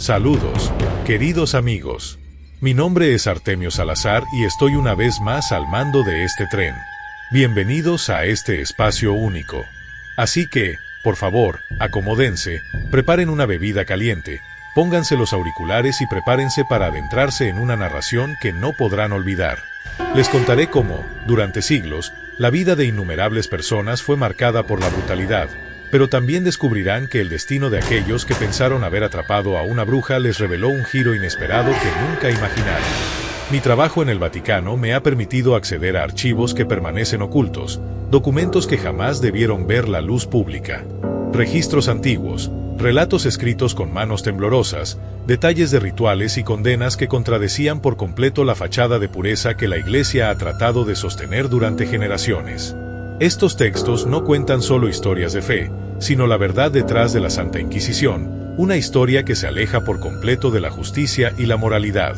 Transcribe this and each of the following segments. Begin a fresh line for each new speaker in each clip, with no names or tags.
Saludos, queridos amigos. Mi nombre es Artemio Salazar y estoy una vez más al mando de este tren. Bienvenidos a este espacio único. Así que, por favor, acomódense, preparen una bebida caliente, pónganse los auriculares y prepárense para adentrarse en una narración que no podrán olvidar. Les contaré cómo, durante siglos, la vida de innumerables personas fue marcada por la brutalidad, pero también descubrirán que el destino de aquellos que pensaron haber atrapado a una bruja les reveló un giro inesperado que nunca imaginaron. Mi trabajo en el Vaticano me ha permitido acceder a archivos que permanecen ocultos, documentos que jamás debieron ver la luz pública. Registros antiguos, relatos escritos con manos temblorosas, detalles de rituales y condenas que contradecían por completo la fachada de pureza que la Iglesia ha tratado de sostener durante generaciones. Estos textos no cuentan solo historias de fe, sino la verdad detrás de la Santa Inquisición, una historia que se aleja por completo de la justicia y la moralidad.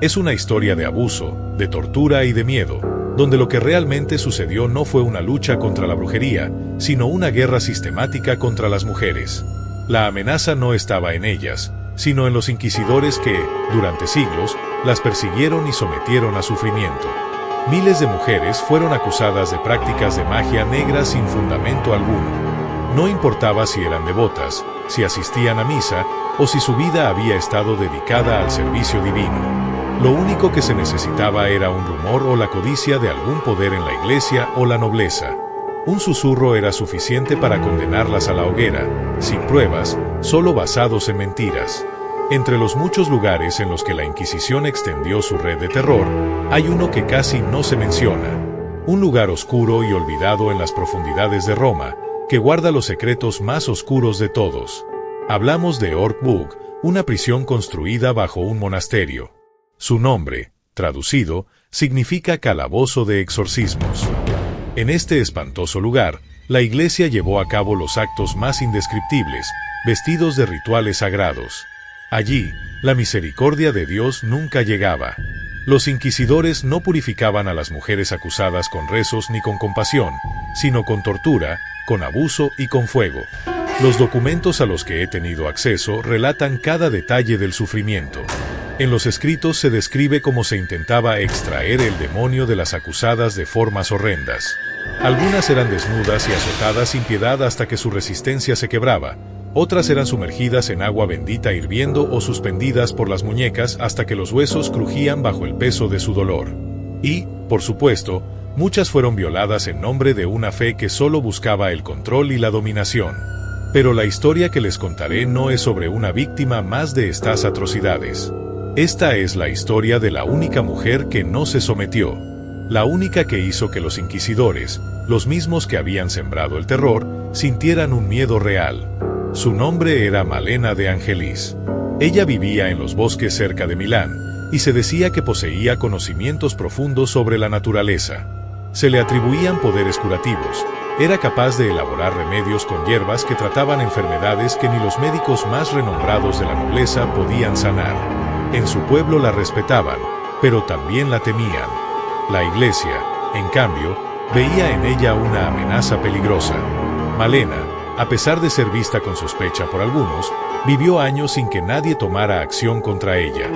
Es una historia de abuso, de tortura y de miedo, donde lo que realmente sucedió no fue una lucha contra la brujería, sino una guerra sistemática contra las mujeres. La amenaza no estaba en ellas, sino en los inquisidores que, durante siglos, las persiguieron y sometieron a sufrimiento. Miles de mujeres fueron acusadas de prácticas de magia negra sin fundamento alguno. No importaba si eran devotas, si asistían a misa, o si su vida había estado dedicada al servicio divino. Lo único que se necesitaba era un rumor o la codicia de algún poder en la iglesia o la nobleza. Un susurro era suficiente para condenarlas a la hoguera, sin pruebas, solo basados en mentiras. Entre los muchos lugares en los que la Inquisición extendió su red de terror, hay uno que casi no se menciona. Un lugar oscuro y olvidado en las profundidades de Roma, que guarda los secretos más oscuros de todos. Hablamos de Orkburg, una prisión construida bajo un monasterio. Su nombre, traducido, significa calabozo de exorcismos. En este espantoso lugar, la Iglesia llevó a cabo los actos más indescriptibles, vestidos de rituales sagrados. Allí, la misericordia de Dios nunca llegaba. Los inquisidores no purificaban a las mujeres acusadas con rezos ni con compasión, sino con tortura, con abuso y con fuego. Los documentos a los que he tenido acceso relatan cada detalle del sufrimiento. En los escritos se describe cómo se intentaba extraer el demonio de las acusadas de formas horrendas. Algunas eran desnudas y azotadas sin piedad hasta que su resistencia se quebraba. Otras eran sumergidas en agua bendita hirviendo o suspendidas por las muñecas hasta que los huesos crujían bajo el peso de su dolor. Y, por supuesto, muchas fueron violadas en nombre de una fe que solo buscaba el control y la dominación. Pero la historia que les contaré no es sobre una víctima más de estas atrocidades. Esta es la historia de la única mujer que no se sometió. La única que hizo que los inquisidores, los mismos que habían sembrado el terror, sintieran un miedo real. Su nombre era Malena de Angelis. Ella vivía en los bosques cerca de Milán, y se decía que poseía conocimientos profundos sobre la naturaleza. Se le atribuían poderes curativos. Era capaz de elaborar remedios con hierbas que trataban enfermedades que ni los médicos más renombrados de la nobleza podían sanar. En su pueblo la respetaban, pero también la temían. La Iglesia, en cambio, veía en ella una amenaza peligrosa. Malena, a pesar de ser vista con sospecha por algunos, vivió años sin que nadie tomara acción contra ella.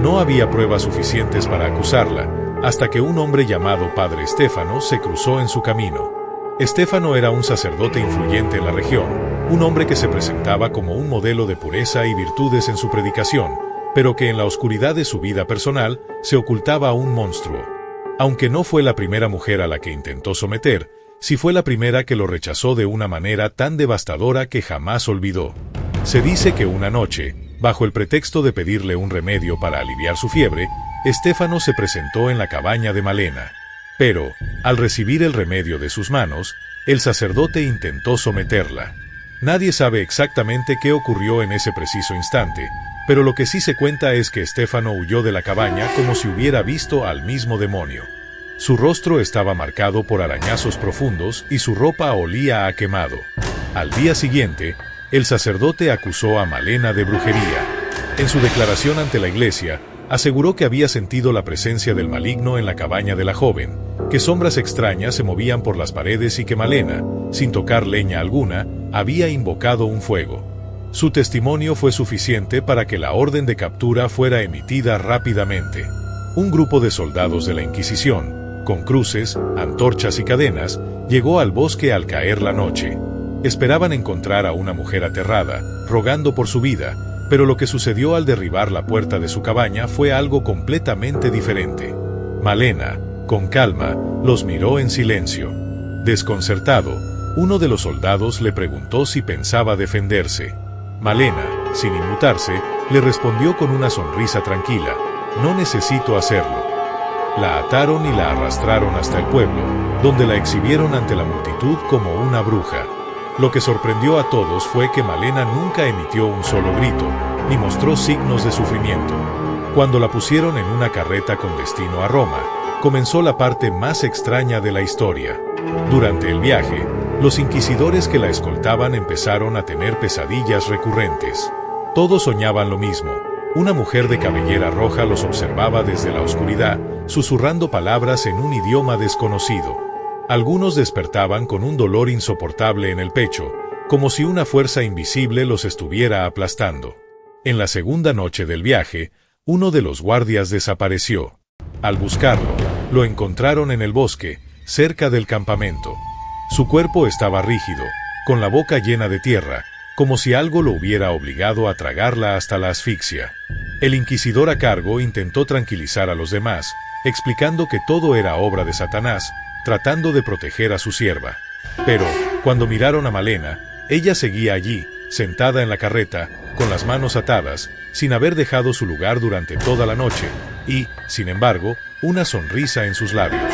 No había pruebas suficientes para acusarla, hasta que un hombre llamado Padre Estéfano se cruzó en su camino. Estéfano era un sacerdote influyente en la región, un hombre que se presentaba como un modelo de pureza y virtudes en su predicación, pero que en la oscuridad de su vida personal se ocultaba un monstruo. Aunque no fue la primera mujer a la que intentó someter, sí fue la primera que lo rechazó de una manera tan devastadora que jamás olvidó. Se dice que una noche, bajo el pretexto de pedirle un remedio para aliviar su fiebre, Estéfano se presentó en la cabaña de Malena. Pero, al recibir el remedio de sus manos, el sacerdote intentó someterla. Nadie sabe exactamente qué ocurrió en ese preciso instante, pero lo que sí se cuenta es que Estéfano huyó de la cabaña como si hubiera visto al mismo demonio. Su rostro estaba marcado por arañazos profundos y su ropa olía a quemado. Al día siguiente, el sacerdote acusó a Malena de brujería. En su declaración ante la iglesia, aseguró que había sentido la presencia del maligno en la cabaña de la joven, que sombras extrañas se movían por las paredes y que Malena, sin tocar leña alguna, había invocado un fuego. Su testimonio fue suficiente para que la orden de captura fuera emitida rápidamente. Un grupo de soldados de la Inquisición, con cruces, antorchas y cadenas, llegó al bosque al caer la noche. Esperaban encontrar a una mujer aterrada, rogando por su vida, pero lo que sucedió al derribar la puerta de su cabaña fue algo completamente diferente. Malena, con calma, los miró en silencio. Desconcertado, uno de los soldados le preguntó si pensaba defenderse. Malena, sin inmutarse, le respondió con una sonrisa tranquila: «No necesito hacerlo». La ataron y la arrastraron hasta el pueblo, donde la exhibieron ante la multitud como una bruja. Lo que sorprendió a todos fue que Malena nunca emitió un solo grito, ni mostró signos de sufrimiento. Cuando la pusieron en una carreta con destino a Roma, comenzó la parte más extraña de la historia. Durante el viaje, los inquisidores que la escoltaban empezaron a tener pesadillas recurrentes. Todos soñaban lo mismo. Una mujer de cabellera roja los observaba desde la oscuridad, susurrando palabras en un idioma desconocido. Algunos despertaban con un dolor insoportable en el pecho, como si una fuerza invisible los estuviera aplastando. En la segunda noche del viaje, uno de los guardias desapareció. Al buscarlo, lo encontraron en el bosque, cerca del campamento. Su cuerpo estaba rígido, con la boca llena de tierra, como si algo lo hubiera obligado a tragarla hasta la asfixia. El inquisidor a cargo intentó tranquilizar a los demás, explicando que todo era obra de Satanás, tratando de proteger a su sierva. Pero, cuando miraron a Malena, ella seguía allí, sentada en la carreta, con las manos atadas, sin haber dejado su lugar durante toda la noche, y, sin embargo, una sonrisa en sus labios.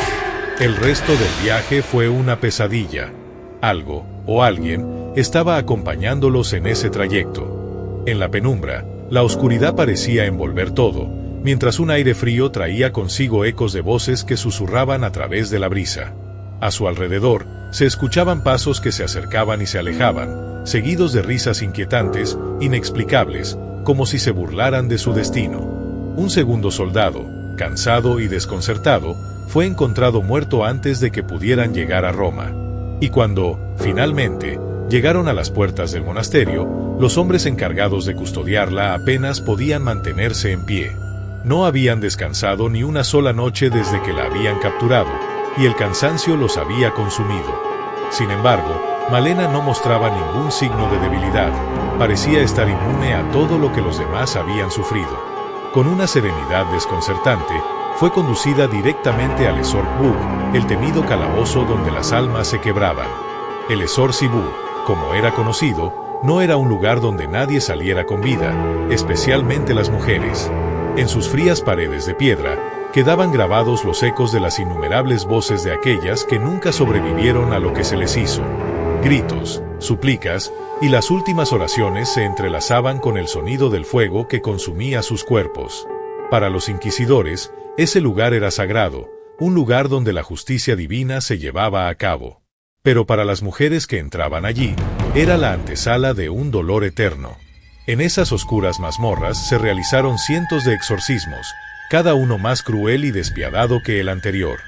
El resto del viaje fue una pesadilla. Algo, o alguien, estaba acompañándolos en ese trayecto. En la penumbra, la oscuridad parecía envolver todo, mientras un aire frío traía consigo ecos de voces que susurraban a través de la brisa. A su alrededor, se escuchaban pasos que se acercaban y se alejaban, seguidos de risas inquietantes, inexplicables, como si se burlaran de su destino. Un segundo soldado, cansado y desconcertado, fue encontrado muerto antes de que pudieran llegar a Roma. Y cuando, finalmente, llegaron a las puertas del monasterio, los hombres encargados de custodiarla apenas podían mantenerse en pie. No habían descansado ni una sola noche desde que la habían capturado, y el cansancio los había consumido. Sin embargo, Malena no mostraba ningún signo de debilidad, parecía estar inmune a todo lo que los demás habían sufrido. Con una serenidad desconcertante, fue conducida directamente al Esor Bug, el temido calabozo donde las almas se quebraban. El Esor Sibú, como era conocido, no era un lugar donde nadie saliera con vida, especialmente las mujeres. En sus frías paredes de piedra, quedaban grabados los ecos de las innumerables voces de aquellas que nunca sobrevivieron a lo que se les hizo. Gritos, súplicas, y las últimas oraciones se entrelazaban con el sonido del fuego que consumía sus cuerpos. Para los inquisidores, ese lugar era sagrado, un lugar donde la justicia divina se llevaba a cabo. Pero para las mujeres que entraban allí, era la antesala de un dolor eterno. En esas oscuras mazmorras se realizaron cientos de exorcismos, cada uno más cruel y despiadado que el anterior.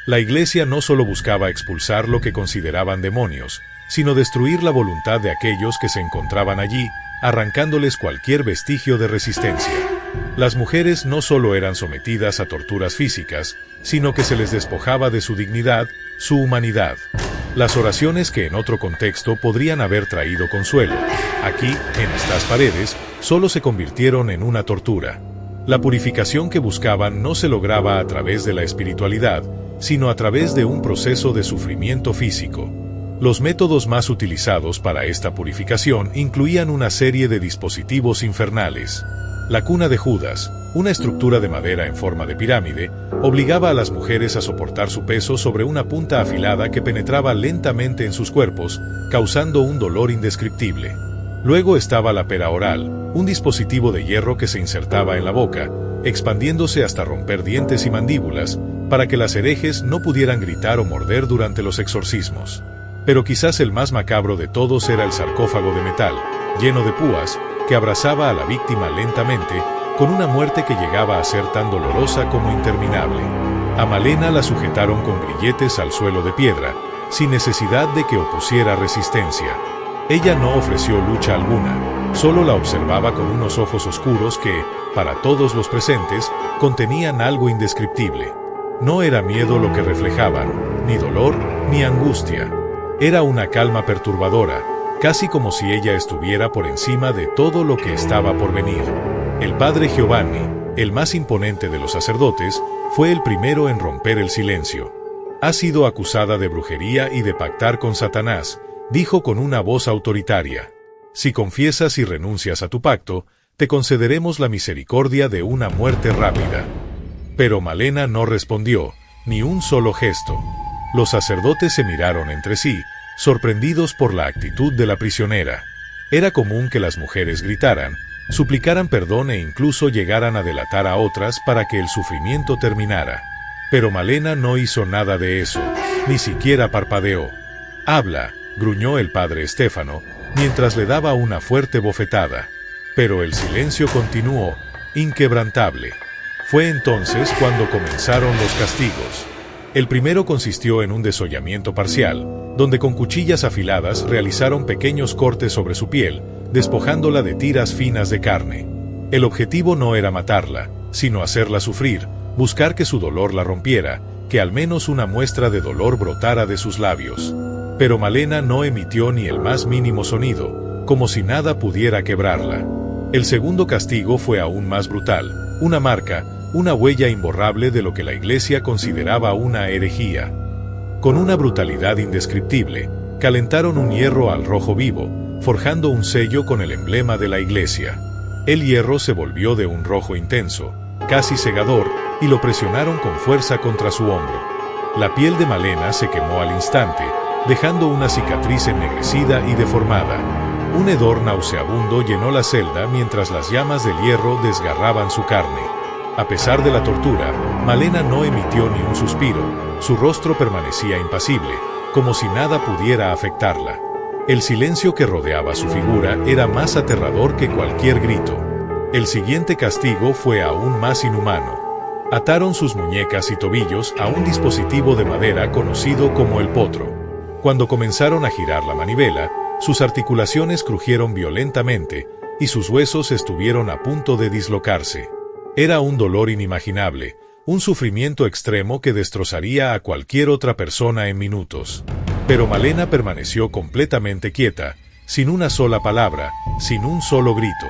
La Iglesia no solo buscaba expulsar lo que consideraban demonios, sino destruir la voluntad de aquellos que se encontraban allí, arrancándoles cualquier vestigio de resistencia. Las mujeres no solo eran sometidas a torturas físicas, sino que se les despojaba de su dignidad, su humanidad. Las oraciones que en otro contexto podrían haber traído consuelo, aquí, en estas paredes, solo se convirtieron en una tortura. La purificación que buscaban no se lograba a través de la espiritualidad, sino a través de un proceso de sufrimiento físico. Los métodos más utilizados para esta purificación incluían una serie de dispositivos infernales. La cuna de Judas, una estructura de madera en forma de pirámide, obligaba a las mujeres a soportar su peso sobre una punta afilada que penetraba lentamente en sus cuerpos, causando un dolor indescriptible. Luego estaba la pera oral, un dispositivo de hierro que se insertaba en la boca, expandiéndose hasta romper dientes y mandíbulas, para que las herejes no pudieran gritar o morder durante los exorcismos. Pero quizás el más macabro de todos era el sarcófago de metal, lleno de púas, que abrazaba a la víctima lentamente, con una muerte que llegaba a ser tan dolorosa como interminable. A Malena la sujetaron con grilletes al suelo de piedra, sin necesidad de que opusiera resistencia. Ella no ofreció lucha alguna, Solo la observaba con unos ojos oscuros que, para todos los presentes, contenían algo indescriptible. No era miedo lo que reflejaban, ni dolor, ni angustia. Era una calma perturbadora, casi como si ella estuviera por encima de todo lo que estaba por venir. El padre Giovanni, el más imponente de los sacerdotes, fue el primero en romper el silencio. «Ha sido acusada de brujería y de pactar con Satanás», dijo con una voz autoritaria. «Si confiesas y renuncias a tu pacto, te concederemos la misericordia de una muerte rápida». Pero Malena no respondió, ni un solo gesto. Los sacerdotes se miraron entre sí, sorprendidos por la actitud de la prisionera. Era común que las mujeres gritaran, suplicaran perdón e incluso llegaran a delatar a otras para que el sufrimiento terminara. Pero Malena no hizo nada de eso, ni siquiera parpadeó. «Habla», gruñó el padre Estéfano, mientras le daba una fuerte bofetada. Pero el silencio continuó, inquebrantable. Fue entonces cuando comenzaron los castigos. El primero consistió en un desollamiento parcial, donde con cuchillas afiladas realizaron pequeños cortes sobre su piel, despojándola de tiras finas de carne. El objetivo no era matarla, sino hacerla sufrir, buscar que su dolor la rompiera, que al menos una muestra de dolor brotara de sus labios. Pero Malena no emitió ni el más mínimo sonido, como si nada pudiera quebrarla. El segundo castigo fue aún más brutal, una marca, una huella imborrable de lo que la Iglesia consideraba una herejía. Con una brutalidad indescriptible, calentaron un hierro al rojo vivo, forjando un sello con el emblema de la Iglesia. El hierro se volvió de un rojo intenso, casi cegador, y lo presionaron con fuerza contra su hombro. La piel de Malena se quemó al instante, dejando una cicatriz ennegrecida y deformada. Un hedor nauseabundo llenó la celda mientras las llamas del hierro desgarraban su carne. A pesar de la tortura, Malena no emitió ni un suspiro, su rostro permanecía impasible, como si nada pudiera afectarla. El silencio que rodeaba su figura era más aterrador que cualquier grito. El siguiente castigo fue aún más inhumano. Ataron sus muñecas y tobillos a un dispositivo de madera conocido como el potro. Cuando comenzaron a girar la manivela, sus articulaciones crujieron violentamente y sus huesos estuvieron a punto de dislocarse. Era un dolor inimaginable, un sufrimiento extremo que destrozaría a cualquier otra persona en minutos. Pero Malena permaneció completamente quieta, sin una sola palabra, sin un solo grito.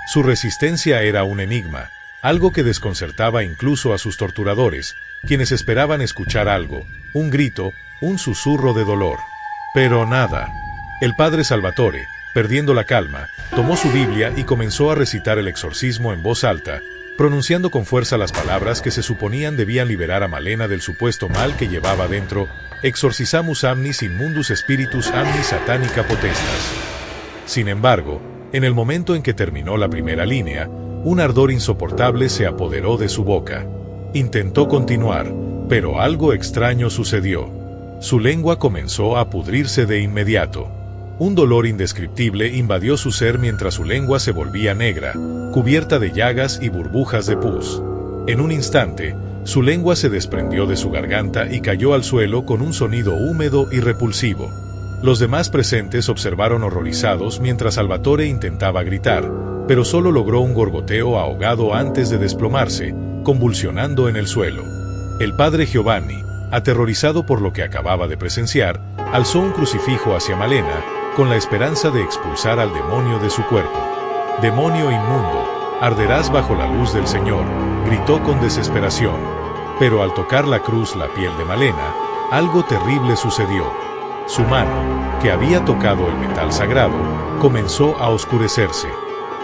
Su resistencia era un enigma, algo que desconcertaba incluso a sus torturadores, quienes esperaban escuchar algo, un grito, un susurro de dolor. Pero nada. El padre Salvatore, perdiendo la calma, tomó su Biblia y comenzó a recitar el exorcismo en voz alta, pronunciando con fuerza las palabras que se suponían debían liberar a Malena del supuesto mal que llevaba dentro: «Exorcisamus amnis inmundus spiritus amnis satanica potestas». Sin embargo, en el momento en que terminó la primera línea, un ardor insoportable se apoderó de su boca. Intentó continuar, pero algo extraño sucedió. Su lengua comenzó a pudrirse de inmediato. Un dolor indescriptible invadió su ser mientras su lengua se volvía negra, cubierta de llagas y burbujas de pus. En un instante, su lengua se desprendió de su garganta y cayó al suelo con un sonido húmedo y repulsivo. Los demás presentes observaron horrorizados mientras Salvatore intentaba gritar, pero solo logró un gorgoteo ahogado antes de desplomarse, convulsionando en el suelo. El padre Giovanni, aterrorizado por lo que acababa de presenciar, alzó un crucifijo hacia Malena, con la esperanza de expulsar al demonio de su cuerpo. «Demonio inmundo, arderás bajo la luz del Señor», gritó con desesperación. Pero al tocar la cruz la piel de Malena, algo terrible sucedió. Su mano, que había tocado el metal sagrado, comenzó a oscurecerse.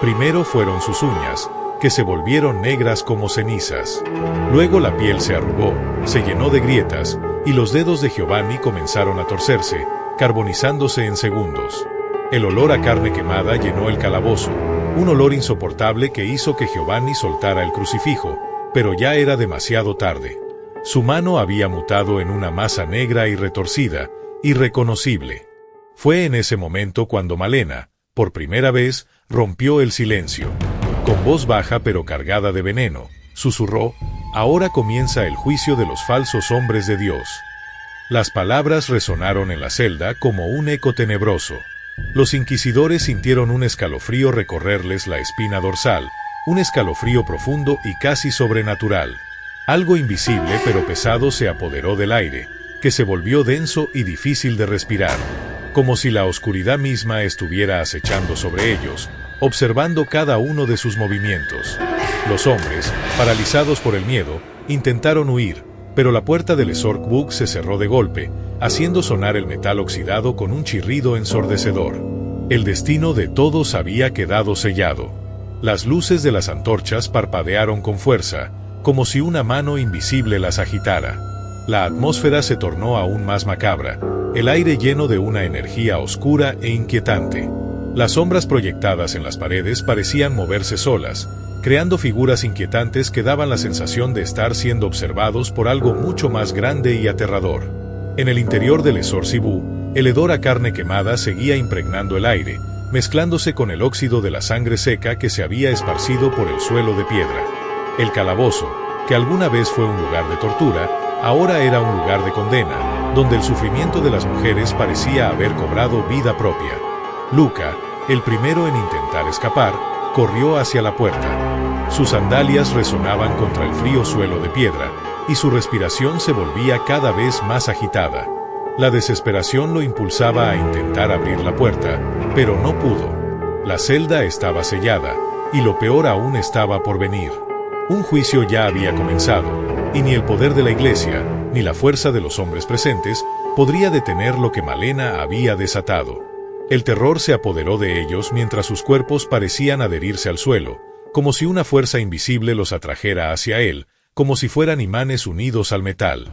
Primero fueron sus uñas, que se volvieron negras como cenizas. Luego la piel se arrugó, se llenó de grietas, y los dedos de Giovanni comenzaron a torcerse, carbonizándose en segundos. El olor a carne quemada llenó el calabozo, un olor insoportable que hizo que Giovanni soltara el crucifijo, pero ya era demasiado tarde. Su mano había mutado en una masa negra y retorcida, irreconocible. Fue en ese momento cuando Malena, por primera vez, rompió el silencio. Con voz baja pero cargada de veneno, susurró: «Ahora comienza el juicio de los falsos hombres de Dios». Las palabras resonaron en la celda como un eco tenebroso. Los inquisidores sintieron un escalofrío recorrerles la espina dorsal, un escalofrío profundo y casi sobrenatural. Algo invisible pero pesado se apoderó del aire, que se volvió denso y difícil de respirar, como si la oscuridad misma estuviera acechando sobre ellos, observando cada uno de sus movimientos. Los hombres, paralizados por el miedo, intentaron huir, pero la puerta del Sorkbuk se cerró de golpe, haciendo sonar el metal oxidado con un chirrido ensordecedor. El destino de todos había quedado sellado. Las luces de las antorchas parpadearon con fuerza, como si una mano invisible las agitara. La atmósfera se tornó aún más macabra, el aire lleno de una energía oscura e inquietante. Las sombras proyectadas en las paredes parecían moverse solas, creando figuras inquietantes que daban la sensación de estar siendo observados por algo mucho más grande y aterrador. En el interior del Esor-Zibu, el hedor a carne quemada seguía impregnando el aire, mezclándose con el óxido de la sangre seca que se había esparcido por el suelo de piedra. El calabozo, que alguna vez fue un lugar de tortura, ahora era un lugar de condena, donde el sufrimiento de las mujeres parecía haber cobrado vida propia. Luca, el primero en intentar escapar, corrió hacia la puerta. Sus sandalias resonaban contra el frío suelo de piedra, y su respiración se volvía cada vez más agitada. La desesperación lo impulsaba a intentar abrir la puerta, pero no pudo. La celda estaba sellada, y lo peor aún estaba por venir. Un juicio ya había comenzado, y ni el poder de la iglesia, ni la fuerza de los hombres presentes, podría detener lo que Malena había desatado. El terror se apoderó de ellos mientras sus cuerpos parecían adherirse al suelo, como si una fuerza invisible los atrajera hacia él, como si fueran imanes unidos al metal.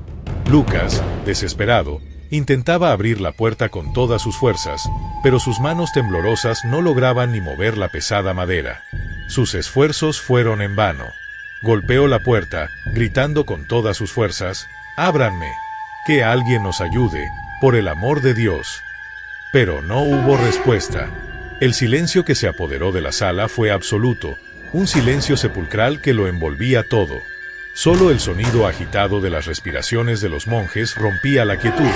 Lucas, desesperado, intentaba abrir la puerta con todas sus fuerzas, pero sus manos temblorosas no lograban ni mover la pesada madera. Sus esfuerzos fueron en vano. Golpeó la puerta, gritando con todas sus fuerzas: «¡Ábranme! ¡Que alguien nos ayude, por el amor de Dios!». Pero no hubo respuesta. El silencio que se apoderó de la sala fue absoluto, un silencio sepulcral que lo envolvía todo. Solo el sonido agitado de las respiraciones de los monjes rompía la quietud,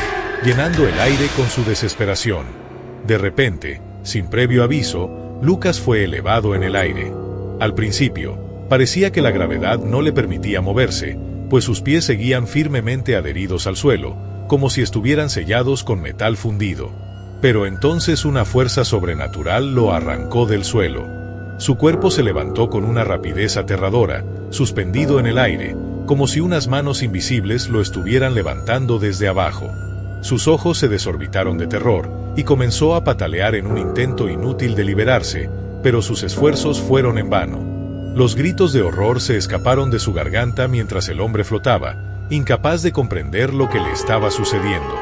llenando el aire con su desesperación. De repente, sin previo aviso, Lucas fue elevado en el aire. Al principio, parecía que la gravedad no le permitía moverse, pues sus pies seguían firmemente adheridos al suelo, como si estuvieran sellados con metal fundido. Pero entonces una fuerza sobrenatural lo arrancó del suelo. Su cuerpo se levantó con una rapidez aterradora, suspendido en el aire, como si unas manos invisibles lo estuvieran levantando desde abajo. Sus ojos se desorbitaron de terror, y comenzó a patalear en un intento inútil de liberarse, pero sus esfuerzos fueron en vano. Los gritos de horror se escaparon de su garganta mientras el hombre flotaba, incapaz de comprender lo que le estaba sucediendo.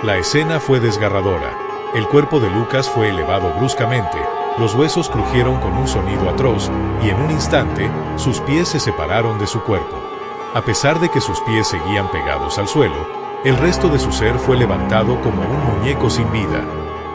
La escena fue desgarradora. El cuerpo de Lucas fue elevado bruscamente, los huesos crujieron con un sonido atroz, y en un instante, sus pies se separaron de su cuerpo. A pesar de que sus pies seguían pegados al suelo, el resto de su ser fue levantado como un muñeco sin vida.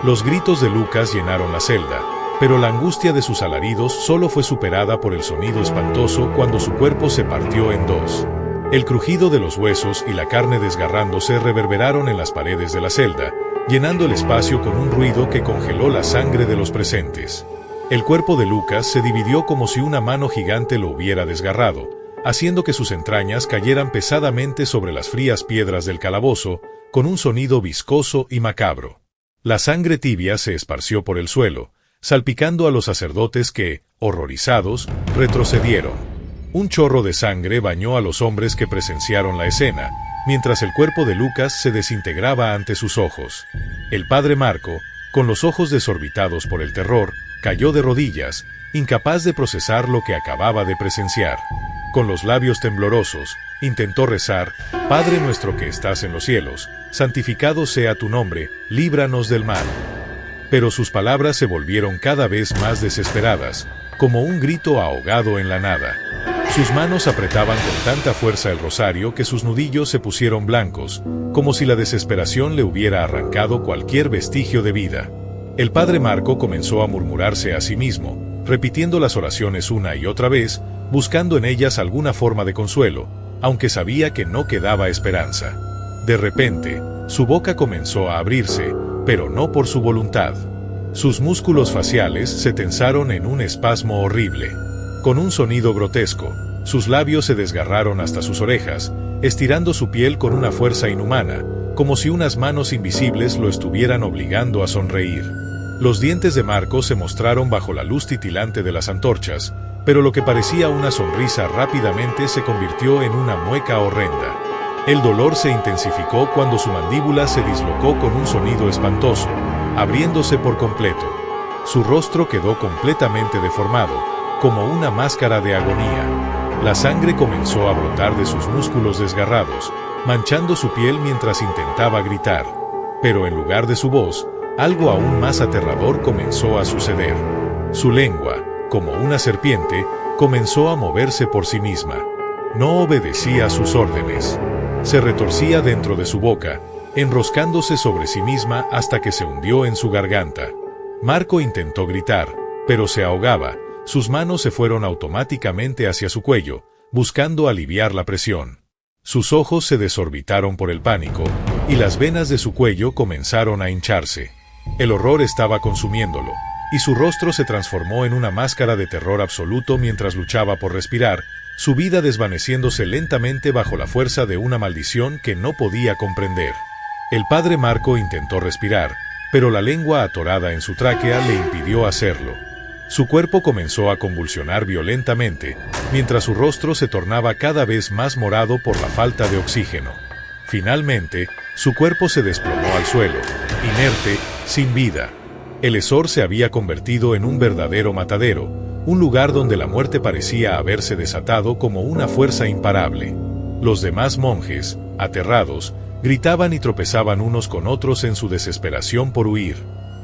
Los gritos de Lucas llenaron la celda, pero la angustia de sus alaridos solo fue superada por el sonido espantoso cuando su cuerpo se partió en dos. El crujido de los huesos y la carne desgarrándose reverberaron en las paredes de la celda, llenando el espacio con un ruido que congeló la sangre de los presentes. El cuerpo de Lucas se dividió como si una mano gigante lo hubiera desgarrado, haciendo que sus entrañas cayeran pesadamente sobre las frías piedras del calabozo, con un sonido viscoso y macabro. La sangre tibia se esparció por el suelo, salpicando a los sacerdotes que, horrorizados, retrocedieron. Un chorro de sangre bañó a los hombres que presenciaron la escena, mientras el cuerpo de Lucas se desintegraba ante sus ojos. El padre Marco, con los ojos desorbitados por el terror, cayó de rodillas, incapaz de procesar lo que acababa de presenciar. Con los labios temblorosos, intentó rezar: «Padre nuestro que estás en los cielos, santificado sea tu nombre, líbranos del mal». Pero sus palabras se volvieron cada vez más desesperadas, como un grito ahogado en la nada. Sus manos apretaban con tanta fuerza el rosario que sus nudillos se pusieron blancos, como si la desesperación le hubiera arrancado cualquier vestigio de vida. El padre Marco comenzó a murmurarse a sí mismo, repitiendo las oraciones una y otra vez, buscando en ellas alguna forma de consuelo, aunque sabía que no quedaba esperanza. De repente, su boca comenzó a abrirse, pero no por su voluntad. Sus músculos faciales se tensaron en un espasmo horrible. Con un sonido grotesco, sus labios se desgarraron hasta sus orejas, estirando su piel con una fuerza inhumana, como si unas manos invisibles lo estuvieran obligando a sonreír. Los dientes de Marco se mostraron bajo la luz titilante de las antorchas, pero lo que parecía una sonrisa rápidamente se convirtió en una mueca horrenda. El dolor se intensificó cuando su mandíbula se dislocó con un sonido espantoso, abriéndose por completo. Su rostro quedó completamente deformado, como una máscara de agonía. La sangre comenzó a brotar de sus músculos desgarrados, manchando su piel mientras intentaba gritar. Pero en lugar de su voz, algo aún más aterrador comenzó a suceder. Su lengua, como una serpiente, comenzó a moverse por sí misma. No obedecía a sus órdenes. Se retorcía dentro de su boca, enroscándose sobre sí misma hasta que se hundió en su garganta. Marco intentó gritar, pero se ahogaba. Sus manos se fueron automáticamente hacia su cuello, buscando aliviar la presión. Sus ojos se desorbitaron por el pánico, y las venas de su cuello comenzaron a hincharse. El horror estaba consumiéndolo, y su rostro se transformó en una máscara de terror absoluto mientras luchaba por respirar, su vida desvaneciéndose lentamente bajo la fuerza de una maldición que no podía comprender. El padre Marco intentó respirar, pero la lengua atorada en su tráquea le impidió hacerlo. Su cuerpo comenzó a convulsionar violentamente, mientras su rostro se tornaba cada vez más morado por la falta de oxígeno. Finalmente, su cuerpo se desplomó al suelo, inerte, sin vida. El Ezor se había convertido en un verdadero matadero, un lugar donde la muerte parecía haberse desatado como una fuerza imparable. Los demás monjes, aterrados, gritaban y tropezaban unos con otros en su desesperación por huir.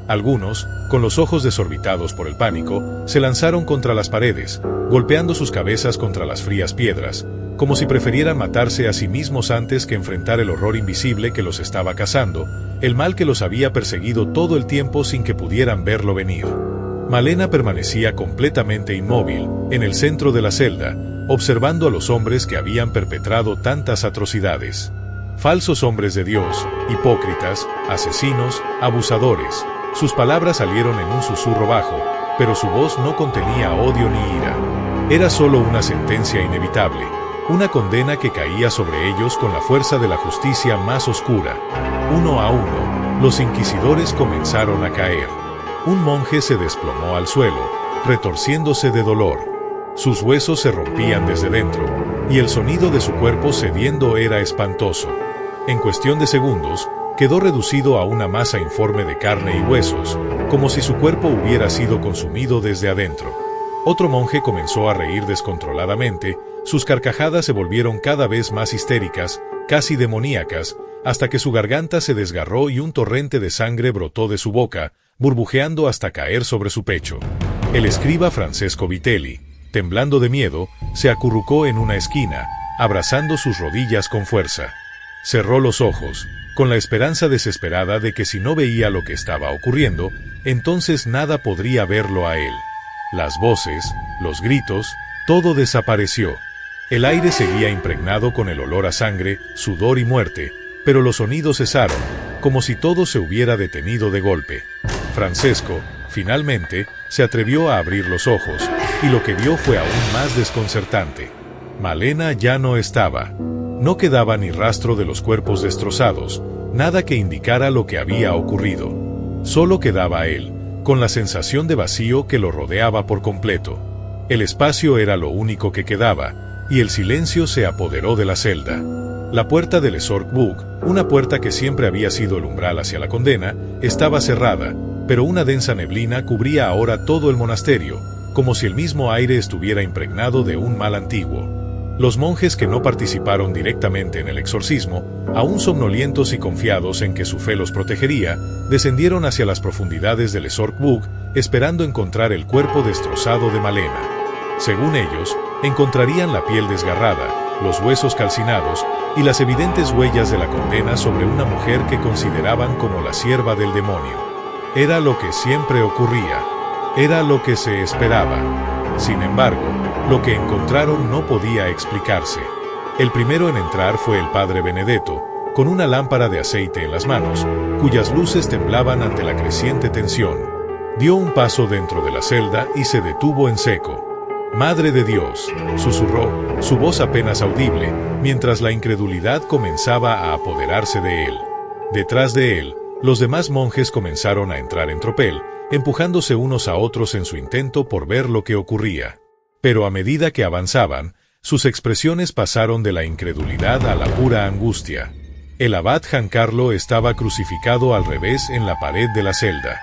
Algunos, con los ojos desorbitados por el pánico, se lanzaron contra las paredes, golpeando sus cabezas contra las frías piedras, como si prefirieran matarse a sí mismos antes que enfrentar el horror invisible que los estaba cazando, el mal que los había perseguido todo el tiempo sin que pudieran verlo venir. Malena permanecía completamente inmóvil, en el centro de la celda, observando a los hombres que habían perpetrado tantas atrocidades. Falsos hombres de Dios, hipócritas, asesinos, abusadores. Sus palabras salieron en un susurro bajo, pero su voz no contenía odio ni ira. Era solo una sentencia inevitable, una condena que caía sobre ellos con la fuerza de la justicia más oscura. Uno a uno, los inquisidores comenzaron a caer. Un monje se desplomó al suelo, retorciéndose de dolor. Sus huesos se rompían desde dentro, y el sonido de su cuerpo cediendo era espantoso. En cuestión de segundos, quedó reducido a una masa informe de carne y huesos, como si su cuerpo hubiera sido consumido desde adentro. Otro monje comenzó a reír descontroladamente, sus carcajadas se volvieron cada vez más histéricas, casi demoníacas, hasta que su garganta se desgarró y un torrente de sangre brotó de su boca, burbujeando hasta caer sobre su pecho. El escriba Francesco Vitelli, temblando de miedo, se acurrucó en una esquina, abrazando sus rodillas con fuerza. Cerró los ojos, con la esperanza desesperada de que si no veía lo que estaba ocurriendo, entonces nada podría verlo a él. Las voces, los gritos, todo desapareció. El aire seguía impregnado con el olor a sangre, sudor y muerte, pero los sonidos cesaron, como si todo se hubiera detenido de golpe. Francesco, finalmente, se atrevió a abrir los ojos, y lo que vio fue aún más desconcertante. Malena ya no estaba. No quedaba ni rastro de los cuerpos destrozados, nada que indicara lo que había ocurrido. Solo quedaba él, con la sensación de vacío que lo rodeaba por completo. El espacio era lo único que quedaba, y el silencio se apoderó de la celda. La puerta del Ezor Buk, una puerta que siempre había sido el umbral hacia la condena, estaba cerrada, pero una densa neblina cubría ahora todo el monasterio, como si el mismo aire estuviera impregnado de un mal antiguo. Los monjes que no participaron directamente en el exorcismo, aún somnolientos y confiados en que su fe los protegería, descendieron hacia las profundidades del Ezor Buk, esperando encontrar el cuerpo destrozado de Malena. Según ellos, encontrarían la piel desgarrada, los huesos calcinados y las evidentes huellas de la condena sobre una mujer que consideraban como la sierva del demonio. Era lo que siempre ocurría. Era lo que se esperaba. Sin embargo, lo que encontraron no podía explicarse. El primero en entrar fue el padre Benedetto, con una lámpara de aceite en las manos, cuyas luces temblaban ante la creciente tensión. Dio un paso dentro de la celda y se detuvo en seco. «Madre de Dios», susurró, su voz apenas audible, mientras la incredulidad comenzaba a apoderarse de él. Detrás de él, los demás monjes comenzaron a entrar en tropel, empujándose unos a otros en su intento por ver lo que ocurría. Pero a medida que avanzaban, sus expresiones pasaron de la incredulidad a la pura angustia. El abad Giancarlo estaba crucificado al revés en la pared de la celda.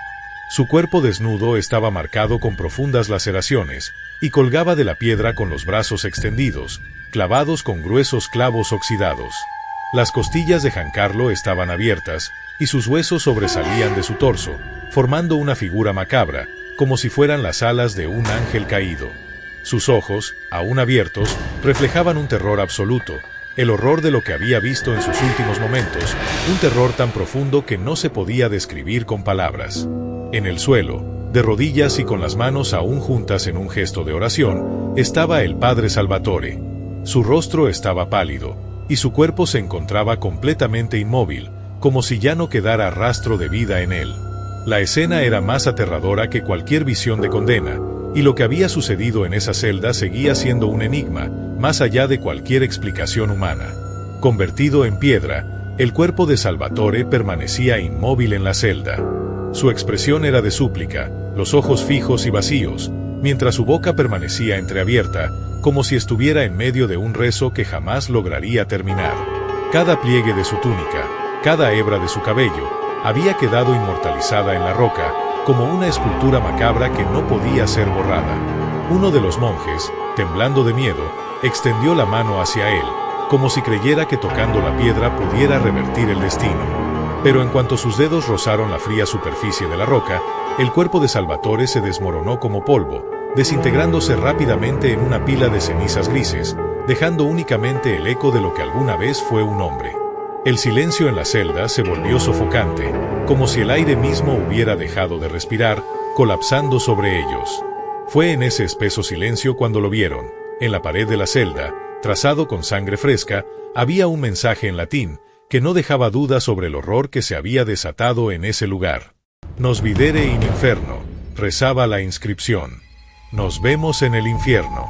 Su cuerpo desnudo estaba marcado con profundas laceraciones, y colgaba de la piedra con los brazos extendidos, clavados con gruesos clavos oxidados. Las costillas de Giancarlo estaban abiertas, y sus huesos sobresalían de su torso, formando una figura macabra, como si fueran las alas de un ángel caído. Sus ojos, aún abiertos, reflejaban un terror absoluto, el horror de lo que había visto en sus últimos momentos, un terror tan profundo que no se podía describir con palabras. En el suelo, de rodillas y con las manos aún juntas en un gesto de oración, estaba el padre Salvatore. Su rostro estaba pálido, y su cuerpo se encontraba completamente inmóvil, como si ya no quedara rastro de vida en él. La escena era más aterradora que cualquier visión de condena, y lo que había sucedido en esa celda seguía siendo un enigma, más allá de cualquier explicación humana. Convertido en piedra, el cuerpo de Salvatore permanecía inmóvil en la celda. Su expresión era de súplica, los ojos fijos y vacíos, mientras su boca permanecía entreabierta, como si estuviera en medio de un rezo que jamás lograría terminar. Cada pliegue de su túnica, cada hebra de su cabello, había quedado inmortalizada en la roca, como una escultura macabra que no podía ser borrada. Uno de los monjes, temblando de miedo, extendió la mano hacia él, como si creyera que tocando la piedra pudiera revertir el destino. Pero en cuanto sus dedos rozaron la fría superficie de la roca, el cuerpo de Salvatore se desmoronó como polvo, desintegrándose rápidamente en una pila de cenizas grises, dejando únicamente el eco de lo que alguna vez fue un hombre. El silencio en la celda se volvió sofocante, como si el aire mismo hubiera dejado de respirar, colapsando sobre ellos. Fue en ese espeso silencio cuando lo vieron. En la pared de la celda, trazado con sangre fresca, había un mensaje en latín, que no dejaba duda sobre el horror que se había desatado en ese lugar. «Nos videre in inferno», rezaba la inscripción. «Nos vemos en el infierno».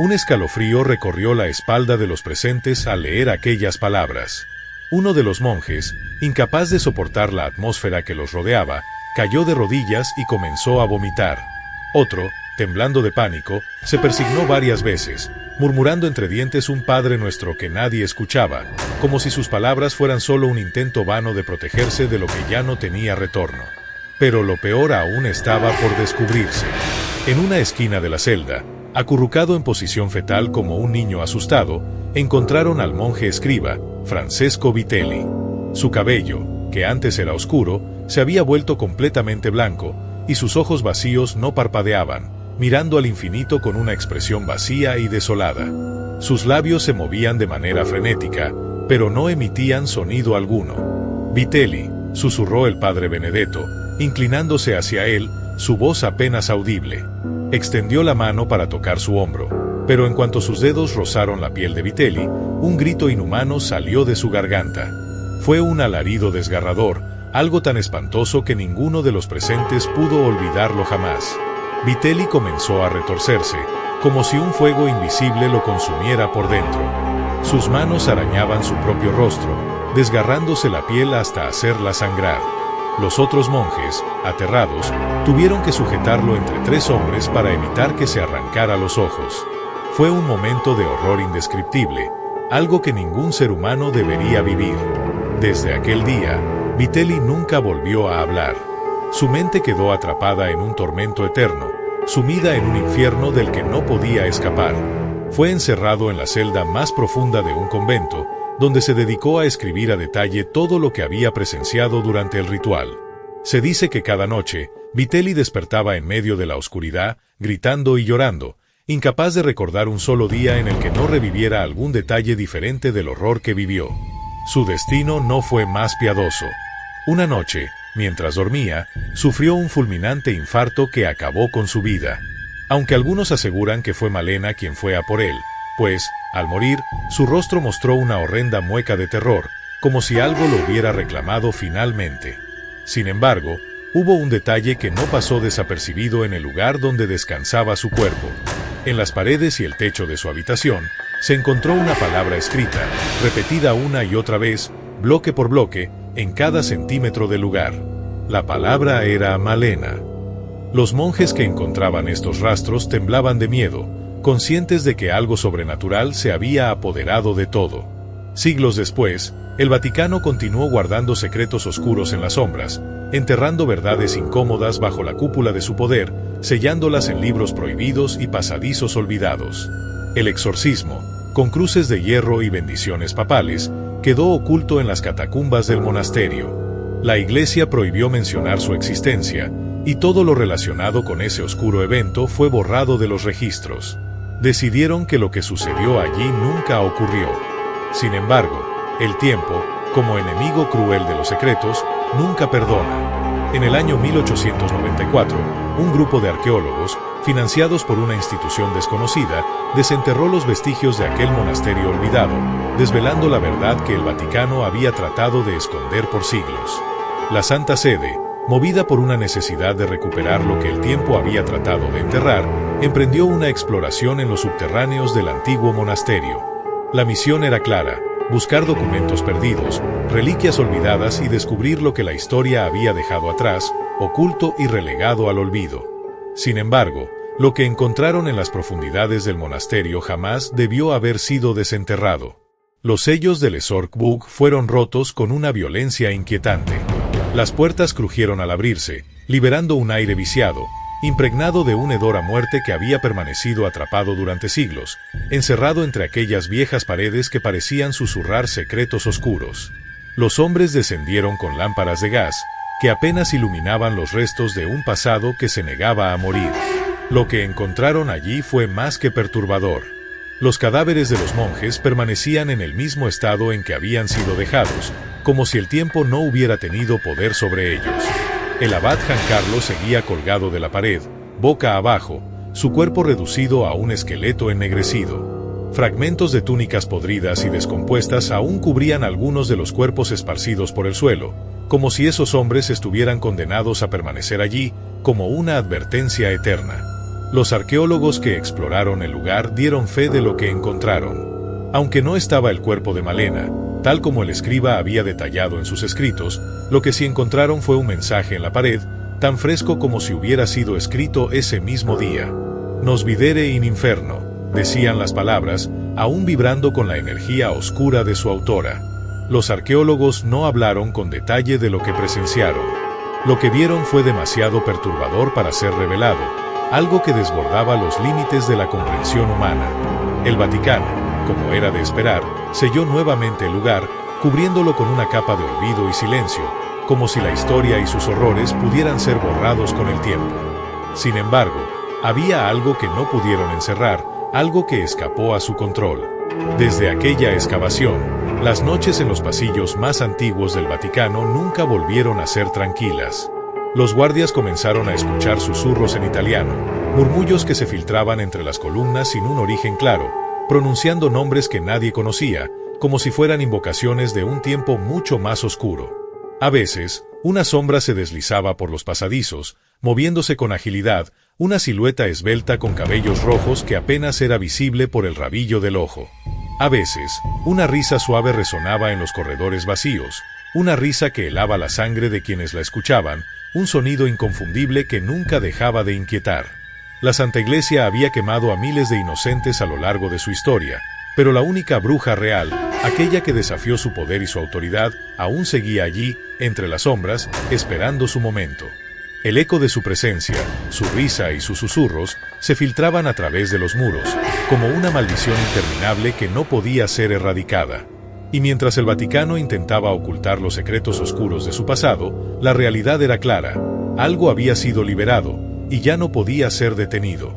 Un escalofrío recorrió la espalda de los presentes al leer aquellas palabras. Uno de los monjes, incapaz de soportar la atmósfera que los rodeaba, cayó de rodillas y comenzó a vomitar. Otro, temblando de pánico, se persignó varias veces, murmurando entre dientes un Padre Nuestro que nadie escuchaba, como si sus palabras fueran solo un intento vano de protegerse de lo que ya no tenía retorno. Pero lo peor aún estaba por descubrirse. En una esquina de la celda, acurrucado en posición fetal como un niño asustado, encontraron al monje escriba, Francesco Vitelli. Su cabello, que antes era oscuro, se había vuelto completamente blanco, y sus ojos vacíos no parpadeaban, mirando al infinito con una expresión vacía y desolada. Sus labios se movían de manera frenética, pero no emitían sonido alguno. «Vitelli», susurró el padre Benedetto, inclinándose hacia él, su voz apenas audible. Extendió la mano para tocar su hombro, pero en cuanto sus dedos rozaron la piel de Vitelli, un grito inhumano salió de su garganta. Fue un alarido desgarrador, algo tan espantoso que ninguno de los presentes pudo olvidarlo jamás. Vitelli comenzó a retorcerse, como si un fuego invisible lo consumiera por dentro. Sus manos arañaban su propio rostro, desgarrándose la piel hasta hacerla sangrar. Los otros monjes, aterrados, tuvieron que sujetarlo entre tres hombres para evitar que se arrancara los ojos. Fue un momento de horror indescriptible, algo que ningún ser humano debería vivir. Desde aquel día, Vitelli nunca volvió a hablar. Su mente quedó atrapada en un tormento eterno, sumida en un infierno del que no podía escapar. Fue encerrado en la celda más profunda de un convento, donde se dedicó a escribir a detalle todo lo que había presenciado durante el ritual. Se dice que cada noche, Vitelli despertaba en medio de la oscuridad, gritando y llorando, incapaz de recordar un solo día en el que no reviviera algún detalle diferente del horror que vivió. Su destino no fue más piadoso. Una noche, mientras dormía, sufrió un fulminante infarto que acabó con su vida. Aunque algunos aseguran que fue Malena quien fue a por él, pues, al morir, su rostro mostró una horrenda mueca de terror, como si algo lo hubiera reclamado finalmente. Sin embargo, Hubo un detalle que no pasó desapercibido en el lugar donde descansaba su cuerpo. En las paredes y el techo de su habitación, se encontró una palabra escrita, repetida una y otra vez, bloque por bloque, en cada centímetro del lugar. La palabra era Malena. Los monjes que encontraban estos rastros temblaban de miedo, conscientes de que algo sobrenatural se había apoderado de todo. Siglos después, el Vaticano continuó guardando secretos oscuros en las sombras, enterrando verdades incómodas bajo la cúpula de su poder, sellándolas en libros prohibidos y pasadizos olvidados. El exorcismo, con cruces de hierro y bendiciones papales, quedó oculto en las catacumbas del monasterio. La Iglesia prohibió mencionar su existencia, y todo lo relacionado con ese oscuro evento fue borrado de los registros. Decidieron que lo que sucedió allí nunca ocurrió. Sin embargo, el tiempo, como enemigo cruel de los secretos, nunca perdona. En el año 1894, un grupo de arqueólogos, financiados por una institución desconocida, desenterró los vestigios de aquel monasterio olvidado, desvelando la verdad que el Vaticano había tratado de esconder por siglos. La Santa Sede, movida por una necesidad de recuperar lo que el tiempo había tratado de enterrar, emprendió una exploración en los subterráneos del antiguo monasterio. La misión era clara: buscar documentos perdidos, reliquias olvidadas y descubrir lo que la historia había dejado atrás, oculto y relegado al olvido. Sin embargo, lo que encontraron en las profundidades del monasterio jamás debió haber sido desenterrado. Los sellos del Esorkbuk fueron rotos con una violencia inquietante. Las puertas crujieron al abrirse, liberando un aire viciado, impregnado de un hedor a muerte que había permanecido atrapado durante siglos, encerrado entre aquellas viejas paredes que parecían susurrar secretos oscuros. Los hombres descendieron con lámparas de gas, que apenas iluminaban los restos de un pasado que se negaba a morir. Lo que encontraron allí fue más que perturbador. Los cadáveres de los monjes permanecían en el mismo estado en que habían sido dejados, como si el tiempo no hubiera tenido poder sobre ellos. El abad Giancarlo seguía colgado de la pared, boca abajo, su cuerpo reducido a un esqueleto ennegrecido. Fragmentos de túnicas podridas y descompuestas aún cubrían algunos de los cuerpos esparcidos por el suelo, como si esos hombres estuvieran condenados a permanecer allí, como una advertencia eterna. Los arqueólogos que exploraron el lugar dieron fe de lo que encontraron. Aunque no estaba el cuerpo de Malena, tal como el escriba había detallado en sus escritos, lo que sí encontraron fue un mensaje en la pared, tan fresco como si hubiera sido escrito ese mismo día. Nos videre in inferno, decían las palabras, aún vibrando con la energía oscura de su autora. Los arqueólogos no hablaron con detalle de lo que presenciaron. Lo que vieron fue demasiado perturbador para ser revelado, algo que desbordaba los límites de la comprensión humana. El Vaticano, como era de esperar, selló nuevamente el lugar, cubriéndolo con una capa de olvido y silencio, como si la historia y sus horrores pudieran ser borrados con el tiempo. Sin embargo, había algo que no pudieron encerrar, algo que escapó a su control. Desde aquella excavación, las noches en los pasillos más antiguos del Vaticano nunca volvieron a ser tranquilas. Los guardias comenzaron a escuchar susurros en italiano, murmullos que se filtraban entre las columnas sin un origen claro, pronunciando nombres que nadie conocía, como si fueran invocaciones de un tiempo mucho más oscuro. A veces, una sombra se deslizaba por los pasadizos, moviéndose con agilidad, una silueta esbelta con cabellos rojos que apenas era visible por el rabillo del ojo. A veces, una risa suave resonaba en los corredores vacíos, una risa que helaba la sangre de quienes la escuchaban, un sonido inconfundible que nunca dejaba de inquietar. La Santa Iglesia había quemado a miles de inocentes a lo largo de su historia, pero la única bruja real, aquella que desafió su poder y su autoridad, aún seguía allí, entre las sombras, esperando su momento. El eco de su presencia, su risa y sus susurros, se filtraban a través de los muros, como una maldición interminable que no podía ser erradicada. Y mientras el Vaticano intentaba ocultar los secretos oscuros de su pasado, la realidad era clara: algo había sido liberado, y ya no podía ser detenido.